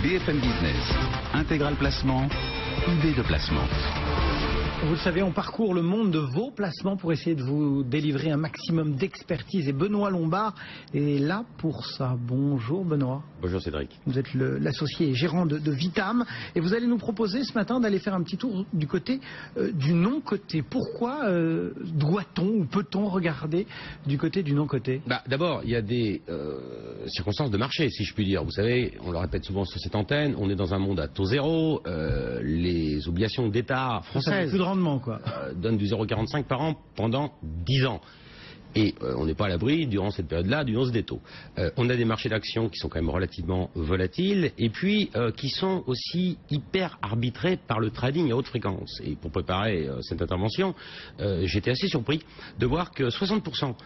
BFM Business, Intégral Placement, idée de placement. Vous le savez, on parcourt le monde de vos placements pour essayer de vous délivrer un maximum d'expertise. Et Benoît Lombard est là pour ça. Bonjour Benoît. Bonjour Cédric. Vous êtes l'associé et gérant de Vitam. Et vous allez nous proposer ce matin d'aller faire un petit tour du côté du non-coté. Pourquoi doit-on ou peut-on regarder du côté du non-coté? D'abord, il y a des circonstances de marché, si je puis dire. Vous savez, on le répète souvent sur cette antenne, on est dans un monde à taux zéro. Les obligations d'État françaises donne du 0,45 par an pendant 10 ans. Et on n'est pas à l'abri, durant cette période-là, d'une hausse des taux. On a des marchés d'actions qui sont quand même relativement volatiles, et puis qui sont aussi hyper arbitrés par le trading à haute fréquence. Et pour préparer cette intervention, j'étais assez surpris de voir que 60%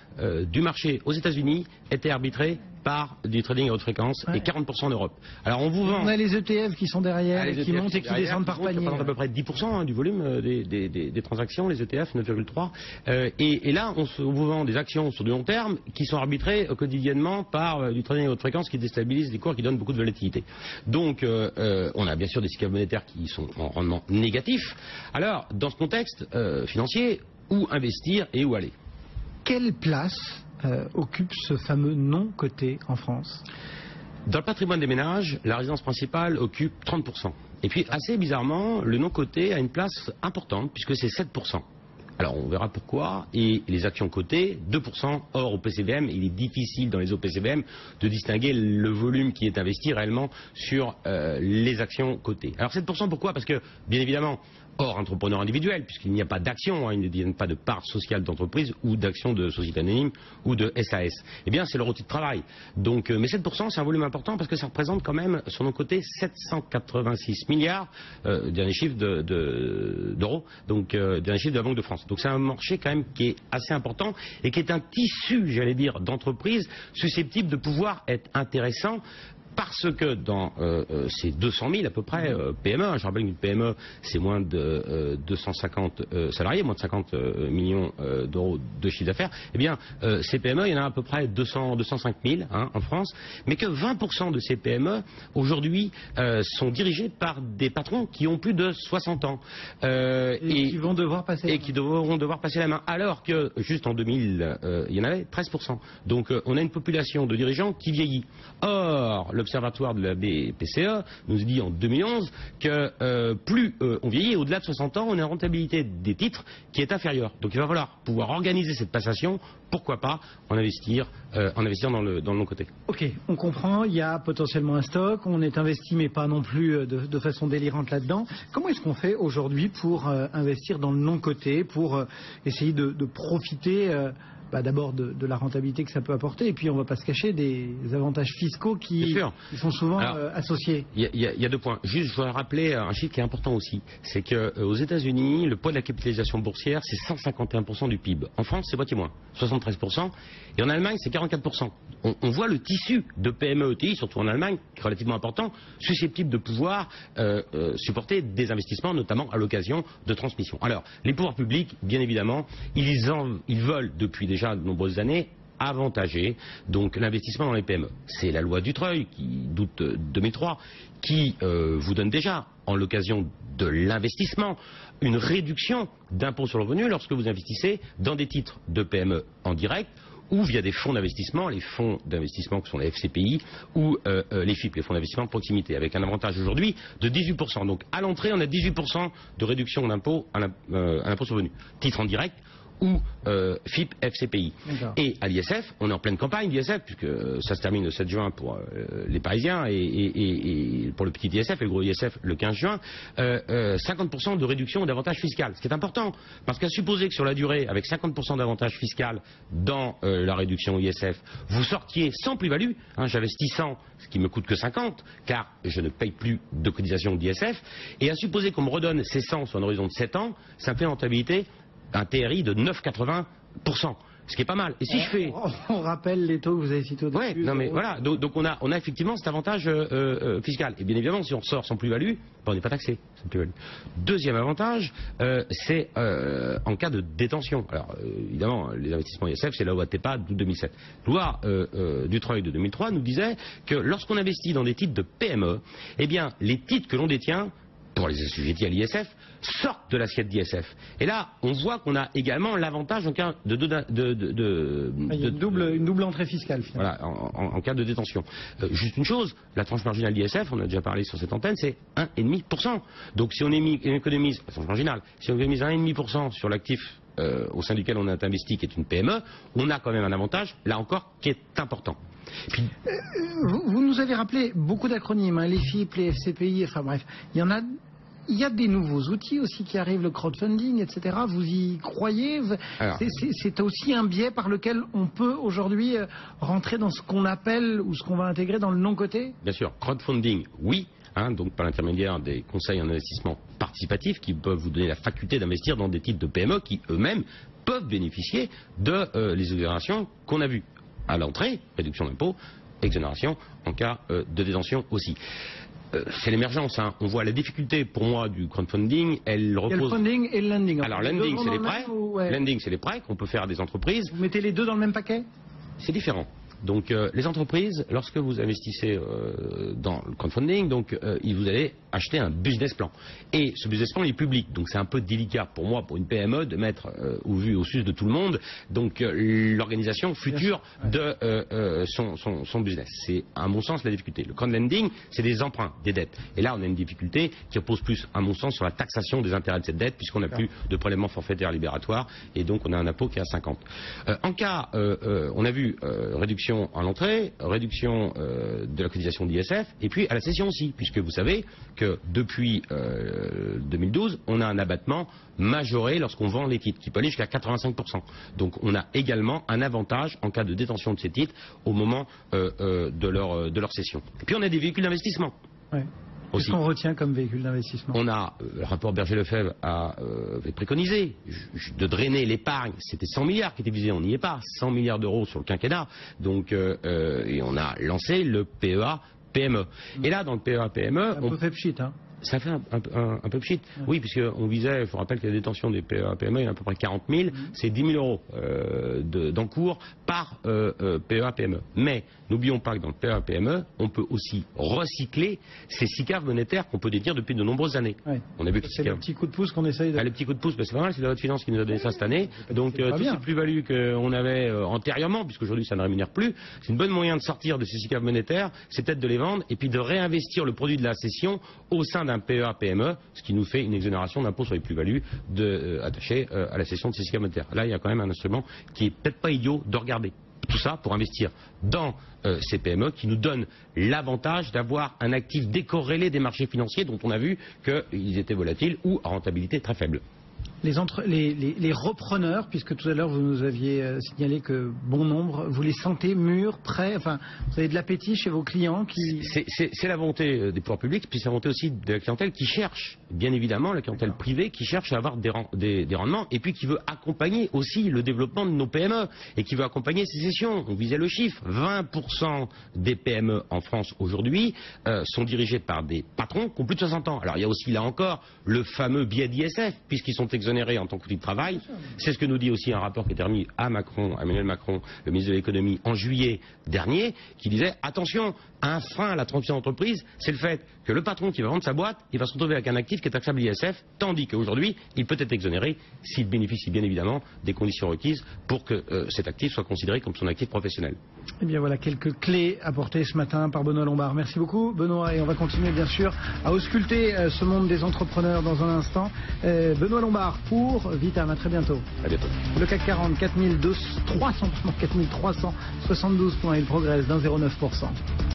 du marché aux États-Unis était arbitré par du trading à haute fréquence, et 40% en Europe. Alors on vous vend... On a les ETF qui sont derrière, qui montent et qui descendent par panier. Ça représente à peu près 10% du volume des transactions, les ETF, 9,3%. Et là, on vous vend des actions sur du long terme qui sont arbitrées quotidiennement par du trading à haute fréquence qui déstabilise les cours, qui donne beaucoup de volatilité. Donc on a bien sûr des cycles monétaires qui sont en rendement négatif. Alors, dans ce contexte financier, où investir et où aller? Quelle place occupe ce fameux non-coté en France? Dans le patrimoine des ménages, la résidence principale occupe 30%. Et puis, assez bizarrement, le non-coté a une place importante, puisque c'est 7%. Alors, on verra pourquoi. Et les actions cotées, 2%. Or, au PCBM, il est difficile dans les OPCBM de distinguer le volume qui est investi réellement sur les actions cotées. Alors, 7%, pourquoi? Parce que, bien évidemment, hors entrepreneur individuel, puisqu'il n'y a pas d'action, il n'y a pas de part sociale d'entreprise ou d'action de société anonyme ou de SAS. Eh bien, c'est leur outil de travail. Donc, mais 7%, c'est un volume important parce que ça représente quand même, sur nos côtés, 786 milliards, dernier chiffre d'euros, donc dernier chiffre de la Banque de France. Donc, c'est un marché quand même qui est assez important et qui est un tissu, j'allais dire, d'entreprises susceptibles de pouvoir être intéressant. Parce que dans ces 200 000 à peu près PME, je rappelle qu'une PME c'est moins de 250 salariés, moins de 50 millions d'euros de chiffre d'affaires, eh bien ces PME, il y en a à peu près 205 000 en France, mais que 20% de ces PME aujourd'hui sont dirigées par des patrons qui ont plus de 60 ans. Et qui vont devoir passer qui devront devoir passer la main. Alors que juste en 2000, il y en avait 13%. Donc on a une population de dirigeants qui vieillit. Or, l'Observatoire de la BPCE nous dit en 2011 que plus on vieillit, au-delà de 60 ans, on a une rentabilité des titres qui est inférieure. Donc il va falloir pouvoir organiser cette passation, pourquoi pas en investir dans le non-coté. Ok, on comprend, il y a potentiellement un stock, on est investi mais pas non plus de façon délirante là-dedans. Comment est-ce qu'on fait aujourd'hui pour investir dans le non-coté, pour essayer de profiter d'abord de la rentabilité que ça peut apporter, et puis on ne va pas se cacher des avantages fiscaux qui sont souvent associés. Il y a deux points. Juste, je voudrais rappeler un chiffre qui est important aussi. C'est qu'aux États-Unis, le poids de la capitalisation boursière, c'est 151% du PIB. En France, c'est moitié moins, 73%. Et en Allemagne, c'est 44%. On voit le tissu de PME ETI, surtout en Allemagne, qui est relativement important, susceptible de pouvoir supporter des investissements, notamment à l'occasion de transmission. Alors, les pouvoirs publics, bien évidemment, ils veulent depuis déjà de nombreuses années avantager donc l'investissement dans les PME. C'est la loi Dutreuil qui d'août 2003 qui vous donne déjà en l'occasion de l'investissement une réduction d'impôt sur le revenu lorsque vous investissez dans des titres de PME en direct ou via des fonds d'investissement, les fonds d'investissement qui sont les FCPI ou les FIP, les fonds d'investissement de proximité, avec un avantage aujourd'hui de 18%. Donc à l'entrée, on a 18% de réduction d'impôt à l'impôt sur le revenu. Titre en direct ou FIP, FCPI. Et à l'ISF, on est en pleine campagne d'ISF, puisque ça se termine le 7 juin pour les Parisiens et pour le petit ISF et le gros ISF le 15 juin, 50% de réduction d'avantage fiscal. Ce qui est important, parce qu'à supposer que sur la durée, avec 50% d'avantage fiscal dans la réduction ISF, vous sortiez sans plus-value, j'investis 100, ce qui me coûte que 50, car je ne paye plus de cotisation d'ISF, et à supposer qu'on me redonne ces 100 sur un horizon de 7 ans, ça me fait une rentabilité un TRI de 9,80%. ce qui est pas mal. Et si je fais... On rappelle les taux que vous avez cités au début. Ouais, non mais voilà, donc on a effectivement cet avantage fiscal. Et bien évidemment, si on ressort sans plus-value, on n'est pas taxé. Plus-value. Deuxième avantage, c'est en cas de détention. Alors évidemment, les investissements ISF, c'est la loi TEPA de 2007. Loi Dutreuil de 2003 nous disait que lorsqu'on investit dans des titres de PME, eh bien les titres que l'on détient, pour les assujettis à l'ISF, sortent de l'assiette d'ISF. Et là, on voit qu'on a également l'avantage en cas Il y a une double entrée fiscale, finalement. Voilà, en cas de détention. Juste une chose, la tranche marginale d'ISF, on a déjà parlé sur cette antenne, c'est 1,5%. Donc si on économise, la tranche marginale, si on économise 1,5% sur l'actif au sein duquel on a investi, qui est une PME, on a quand même un avantage, là encore, qui est important. Puis... Vous nous avez rappelé beaucoup d'acronymes, les FIP, les FCPI, enfin bref, il y a des nouveaux outils aussi qui arrivent, le crowdfunding, etc. Vous y croyez? C'est aussi un biais par lequel on peut aujourd'hui rentrer dans ce qu'on appelle ou ce qu'on va intégrer dans le non-coté? Bien sûr, crowdfunding, oui. Donc par l'intermédiaire des conseils en investissement participatif qui peuvent vous donner la faculté d'investir dans des titres de PME qui eux-mêmes peuvent bénéficier de les exonérations qu'on a vues. À l'entrée, réduction d'impôt, exonération en cas de détention aussi. C'est l'émergence. On voit la difficulté pour moi du crowdfunding. Elle repose... Il y a le funding et le lending. Alors lending, c'est les prêts. Lending, c'est les prêts qu'on peut faire à des entreprises. Vous mettez les deux dans le même paquet? C'est différent. Donc les entreprises, lorsque vous investissez dans le crowdfunding, vous allez acheter un business plan. Et ce business plan est public, donc c'est un peu délicat pour moi, pour une PME, de mettre au vu et au sus de tout le monde l'organisation future de son business. C'est à mon sens la difficulté. Le crowdlending, c'est des emprunts, des dettes. Et là on a une difficulté qui repose plus à mon sens sur la taxation des intérêts de cette dette, puisqu'on n'a plus de prélèvement forfaitaire libératoire, et donc on a un impôt qui est à 50. En cas, on a vu réduction à l'entrée, réduction de la cotisation d'ISF, et puis à la cession aussi, puisque vous savez que depuis 2012, on a un abattement majoré lorsqu'on vend les titres, qui peut aller jusqu'à 85%. Donc on a également un avantage en cas de détention de ces titres au moment de leur cession. Et puis on a des véhicules d'investissement. Ouais. Qu'est-ce qu'on retient comme véhicule d'investissement? On a, le rapport Berger-Lefebvre avait préconisé de drainer l'épargne. C'était 100 milliards qui étaient visés, on n'y est pas. 100 milliards d'euros sur le quinquennat. Donc, et on a lancé le PEA-PME. Et là, dans le PEA-PME... Un peu fait pchit, hein. Ça fait un peu pchit. Oui, puisqu'on visait, je vous rappelle que la détention des PEA-PME, il y en a à peu près 40 000, c'est 10 000 euros d'encours par PEA-PME. Mais n'oublions pas que dans le PEA-PME, on peut aussi recycler ces SICAV monétaires qu'on peut détenir depuis de nombreuses années. Ouais. On a vu que c'est le petit coup de pouce qu'on essaye de... Le petit coup de pouce, c'est pas mal, c'est la haute finance qui nous a donné ça cette année. Donc toutes ces plus-values qu'on avait antérieurement, puisqu'aujourd'hui ça ne rémunère plus, c'est une bonne moyen de sortir de ces SICAV monétaires, c'est peut-être de les vendre et puis de réinvestir le produit de la cession au sein d'un PEA-PME, ce qui nous fait une exonération d'impôt sur les plus-values attachée à la cession de ces SICAV monétaires. Là, il y a quand même un instrument qui est peut-être pas idiot de regarder. Tout ça pour investir dans ces PME qui nous donnent l'avantage d'avoir un actif décorrélé des marchés financiers dont on a vu qu'ils étaient volatiles ou à rentabilité très faible. Les repreneurs, puisque tout à l'heure vous nous aviez signalé que bon nombre, vous les sentez mûrs, prêts, enfin, vous avez de l'appétit chez vos clients qui... C'est la volonté des pouvoirs publics, puis c'est la volonté aussi de la clientèle qui cherche, bien évidemment, la clientèle privée qui cherche à avoir des rendements, et puis qui veut accompagner aussi le développement de nos PME, et qui veut accompagner ces cessions. On visait le chiffre, 20% des PME en France aujourd'hui sont dirigées par des patrons qui ont plus de 60 ans. Alors il y a aussi là encore le fameux biais d'ISF, puisqu'ils sont exonérés en tant qu'outil de travail. C'est ce que nous dit aussi un rapport qui est remis à Emmanuel Macron, le ministre de l'économie, en juillet dernier, qui disait attention, un frein à la transition d'entreprise, c'est le fait que le patron qui va vendre sa boîte, il va se retrouver avec un actif qui est taxable ISF, tandis qu'aujourd'hui, il peut être exonéré s'il bénéficie bien évidemment des conditions requises pour que cet actif soit considéré comme son actif professionnel. Eh bien voilà quelques clés apportées ce matin par Benoît Lombard. Merci beaucoup Benoît, et on va continuer bien sûr à ausculter ce monde des entrepreneurs dans un instant. Benoît Lombard pour Vitam, à très bientôt. À bientôt. Le CAC 40, 4372 points, il progresse d'1,09%.